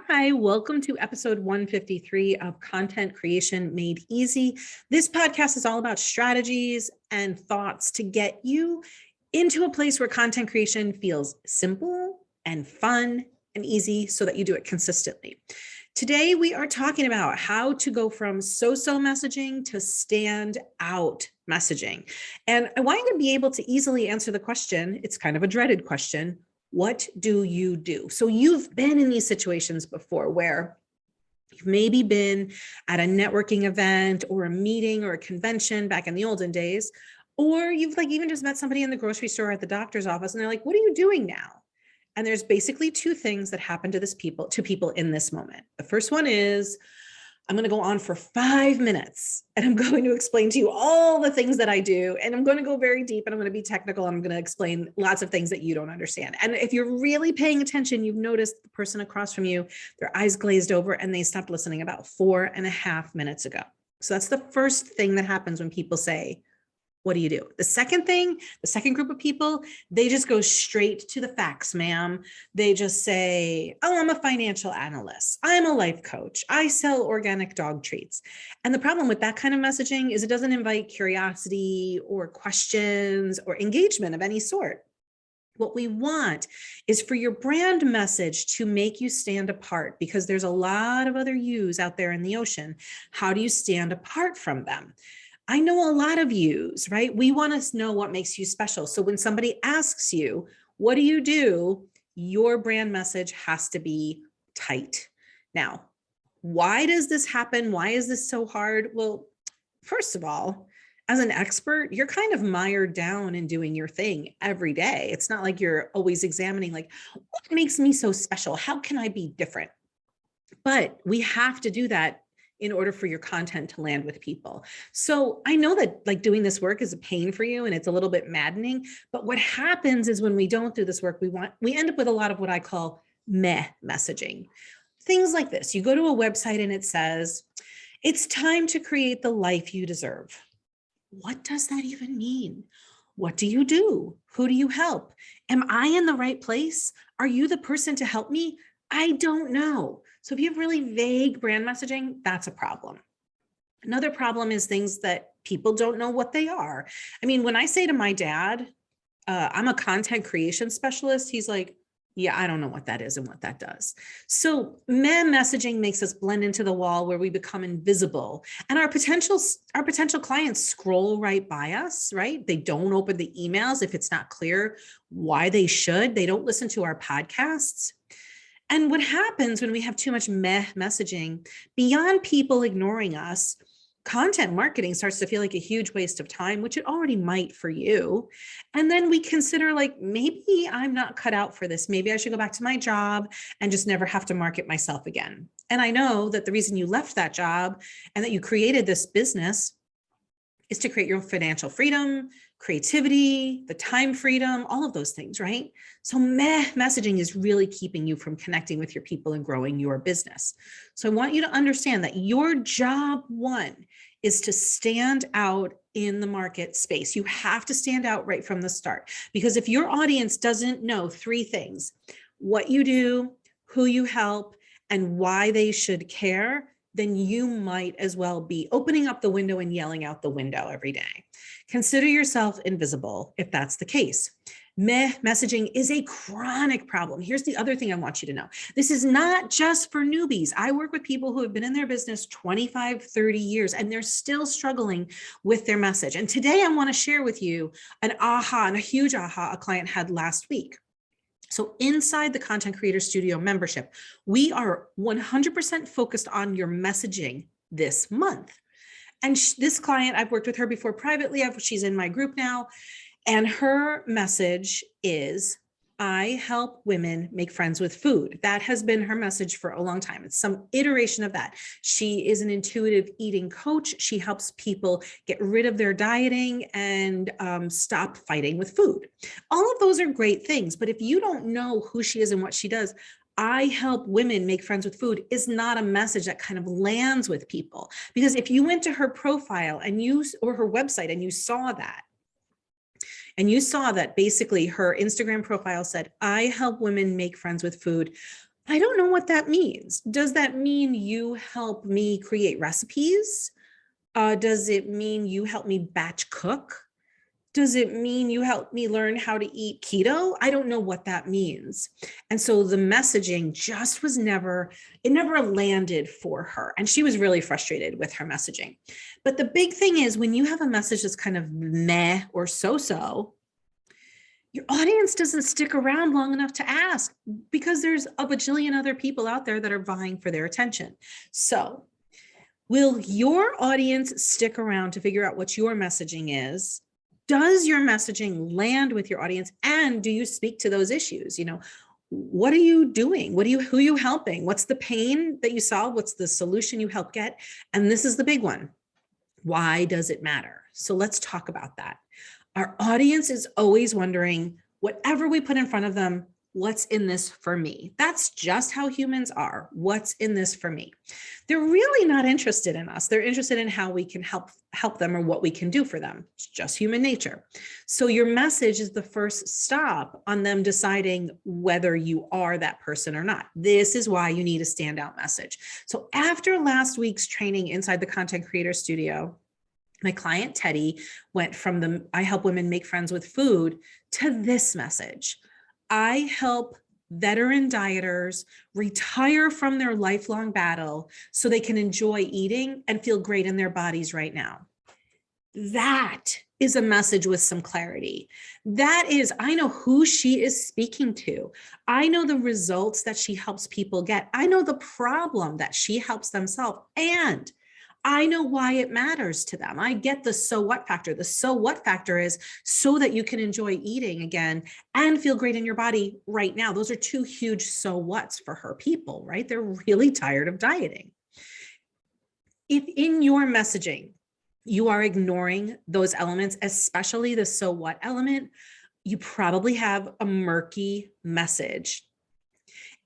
Hi, welcome to episode 153 of Content Creation Made Easy. This podcast is all about strategies and thoughts to get you into a place where content creation feels simple and fun and easy so that you do it consistently. Today, we are talking about how to go from so-so messaging to stand out messaging. And I want you to be able to easily answer the question. It's kind of a dreaded question. What do you do? So you've been in these situations before where you've maybe been at a networking event or a meeting or a convention back in the olden days, or you've even just met somebody in the grocery store or at the doctor's office and they're like, what are you doing now? And there's basically two things that happen to people in this moment. The first one is, I'm going to go on for 5 minutes and I'm going to explain to you all the things that I do. And I'm going to go very deep and I'm going to be technical. I'm going to explain lots of things that you don't understand. And if you're really paying attention, you've noticed the person across from you, their eyes glazed over and they stopped listening about 4.5 minutes ago. So that's the first thing that happens when people say, what do you do? The second thing, the second group of people, they just go straight to the facts, ma'am. They just say, oh, I'm a financial analyst. I'm a life coach. I sell organic dog treats. And the problem with that kind of messaging is it doesn't invite curiosity or questions or engagement of any sort. What we want is for your brand message to make you stand apart, because there's a lot of other yous out there in the ocean. How do you stand apart from them? I know a lot of yous, right? We want to know what makes you special. So when somebody asks you, what do you do? Your brand message has to be tight. Now, why does this happen? Why is this so hard? Well, first of all, as an expert, you're kind of mired down in doing your thing every day. It's not like you're always examining, like, what makes me so special? How can I be different? But we have to do that in order for your content to land with people. So I know that doing this work is a pain for you and it's a little bit maddening, but what happens is when we don't do this work, we end up with a lot of what I call meh messaging. Things like this. You go to a website and it says, it's time to create the life you deserve. What does that even mean? What do you do? Who do you help? Am I in the right place? Are you the person to help me? I don't know. So if you have really vague brand messaging, that's a problem. Another problem is things that people don't know what they are. I mean, when I say to my dad, I'm a content creation specialist, he's like, yeah, I don't know what that is and what that does. So messaging makes us blend into the wall where we become invisible, and our potential clients scroll right by us, right? They don't open the emails if it's not clear why they should. They don't listen to our podcasts. And what happens when we have too much meh messaging, beyond people ignoring us, content marketing starts to feel like a huge waste of time, which it already might for you. And then we consider, like, maybe I'm not cut out for this. Maybe I should go back to my job and just never have to market myself again. And I know that the reason you left that job and that you created this business is to create your financial freedom, creativity, the time freedom, all of those things, right? So messaging is really keeping you from connecting with your people and growing your business. So I want you to understand that your job one is to stand out in the market space. You have to stand out right from the start, because if your audience doesn't know three things: what you do, who you help, and why they should care, then you might as well be opening up the window and yelling out the window every day. Consider yourself invisible if that's the case. Messaging is a chronic problem. Here's the other thing I want you to know. This is not just for newbies. I work with people who have been in their business 25, 30 years, and they're still struggling with their message. And today I want to share with you an aha, and a huge aha a client had last week. So inside the Content Creator Studio membership, we are 100% focused on your messaging this month. And this client, I've worked with her before privately. She's in my group now. And her message is, I help women make friends with food. That has been her message for a long time. It's some iteration of that. She is an intuitive eating coach. She helps people get rid of their dieting and stop fighting with food. All of those are great things. But if you don't know who she is and what she does, I help women make friends with food is not a message that kind of lands with people. Because if you went to her profile and or her website and you saw that, basically her Instagram profile said, I help women make friends with food, I don't know what that means. Does that mean you help me create recipes? Does it mean you help me batch cook? Does it mean you help me learn how to eat keto? I don't know what that means. And so the messaging just was never, it never landed for her. And she was really frustrated with her messaging. But the big thing is when you have a message that's kind of meh or so-so, your audience doesn't stick around long enough to ask because there's a bajillion other people out there that are vying for their attention. So will your audience stick around to figure out what your messaging is? Does your messaging land with your audience? And do you speak to those issues? What are you doing? Who are you helping? What's the pain that you solve? What's the solution you help get? And this is the big one. Why does it matter? So let's talk about that. Our audience is always wondering, whatever we put in front of them, what's in this for me? That's just how humans are. What's in this for me? They're really not interested in us. They're interested in how we can help them or what we can do for them. It's just human nature. So your message is the first stop on them deciding whether you are that person or not. This is why you need a standout message. So after last week's training inside the Content Creator Studio, my client Teddy went from I help women make friends with food to this message. I help veteran dieters retire from their lifelong battle so they can enjoy eating and feel great in their bodies right now. That is a message with some clarity. That is, I know who she is speaking to. I know the results that she helps people get. I know the problem that she helps them solve. And I know why it matters to them. I get the so what factor. The so what factor is so that you can enjoy eating again and feel great in your body right now. Those are two huge so what's for her people, right? They're really tired of dieting. If in your messaging, you are ignoring those elements, especially the so what element, you probably have a murky message.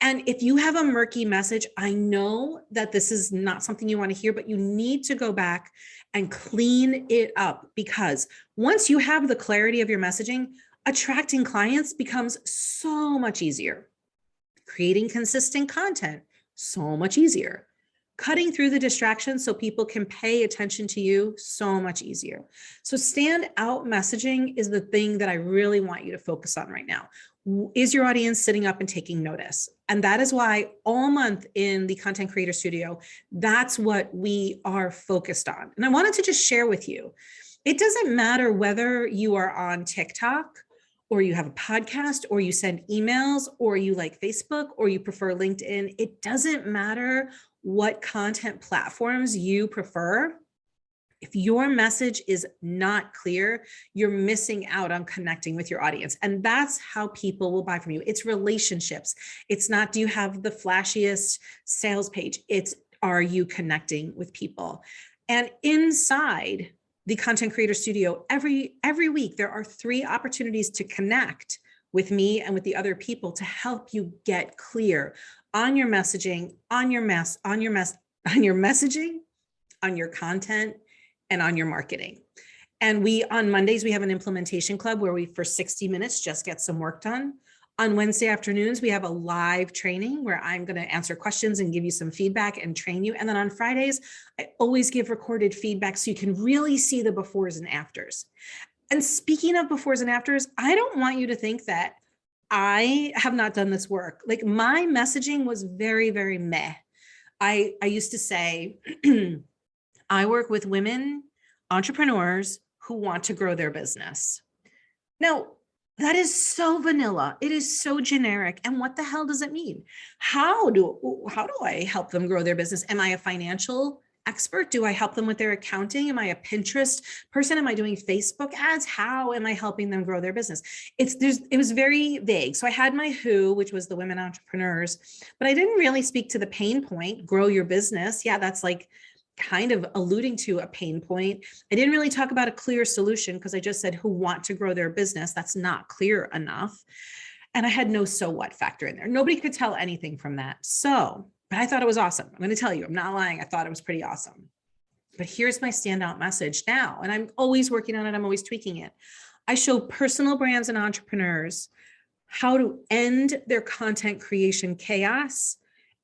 And if you have a murky message, I know that this is not something you want to hear, but you need to go back and clean it up, because once you have the clarity of your messaging, attracting clients becomes so much easier. Creating consistent content, so much easier. Cutting through the distractions so people can pay attention to you, so much easier. So stand out messaging is the thing that I really want you to focus on right now. Is your audience sitting up and taking notice? And that is why all month in the Content Creator Studio, that's what we are focused on. And I wanted to just share with you, it doesn't matter whether you are on TikTok or you have a podcast or you send emails or you like Facebook or you prefer LinkedIn. It doesn't matter what content platforms you prefer. If your message is not clear, you're missing out on connecting with your audience. And that's how people will buy from you. It's relationships. It's not, do you have the flashiest sales page? It's, are you connecting with people? And inside the Content Creator Studio, every week, there are 3 opportunities to connect with me and with the other people to help you get clear on your messaging, on your messaging, on your content, and on your marketing. And on Mondays, we have an implementation club where we, for 60 minutes, just get some work done. On Wednesday afternoons, we have a live training where I'm going to answer questions and give you some feedback and train you. And then on Fridays, I always give recorded feedback so you can really see the befores and afters. And speaking of befores and afters, I don't want you to think that I have not done this work. Like, my messaging was very, very meh. I used to say, I work with women entrepreneurs who want to grow their business. Now, that is so vanilla. It is so generic. And what the hell does it mean? How do I help them grow their business? Am I a financial expert? Do I help them with their accounting? Am I a Pinterest person? Am I doing Facebook ads? How am I helping them grow their business? It was very vague. So I had my who, which was the women entrepreneurs, but I didn't really speak to the pain point, grow your business. Yeah, that's like kind of alluding to a pain point. I didn't really talk about a clear solution because I just said who want to grow their business. That's not clear enough. And I had no so what factor in there. Nobody could tell anything from that. But I thought it was awesome. I'm going to tell you, I'm not lying. I thought it was pretty awesome. But here's my standout message now. And I'm always working on it. I'm always tweaking it. I show personal brands and entrepreneurs how to end their content creation chaos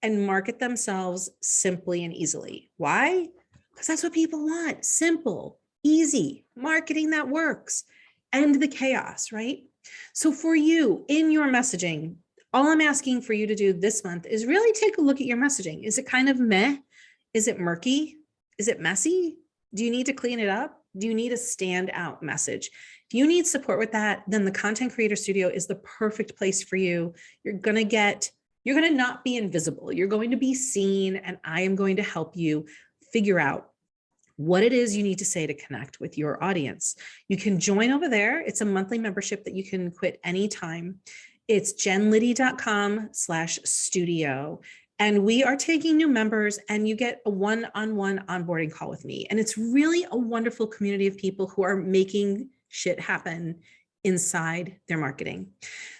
and market themselves simply and easily. Why? Because that's what people want. Simple, easy marketing that works. End the chaos, right? So for you in your messaging, all I'm asking for you to do this month is really take a look at your messaging. Is it kind of meh? Is it murky? Is it messy? Do you need to clean it up? Do you need a standout message? If you need support with that, then the Content Creator Studio is the perfect place for you. You're going to not be invisible. You're going to be seen, and I am going to help you figure out what it is you need to say to connect with your audience. You can join over there. It's a monthly membership that you can quit anytime. It's jenliddy.com/studio. And we are taking new members, and you get a one-on-one onboarding call with me. And it's really a wonderful community of people who are making shit happen inside their marketing.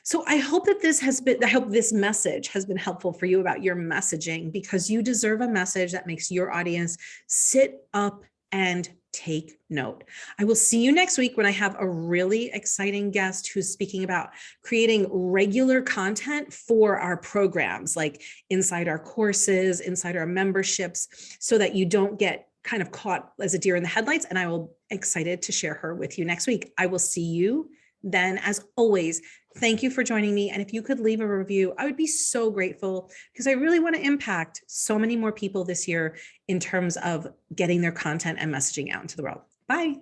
So I hope that I hope this message has been helpful for you about your messaging, because you deserve a message that makes your audience sit up and take note. I will see you next week when I have a really exciting guest who's speaking about creating regular content for our programs, like inside our courses, inside our memberships, so that you don't get kind of caught as a deer in the headlights. And I will be excited to share her with you next week. I will see you then. As always, thank you for joining me. And if you could leave a review, I would be so grateful, because I really want to impact so many more people this year in terms of getting their content and messaging out into the world. Bye.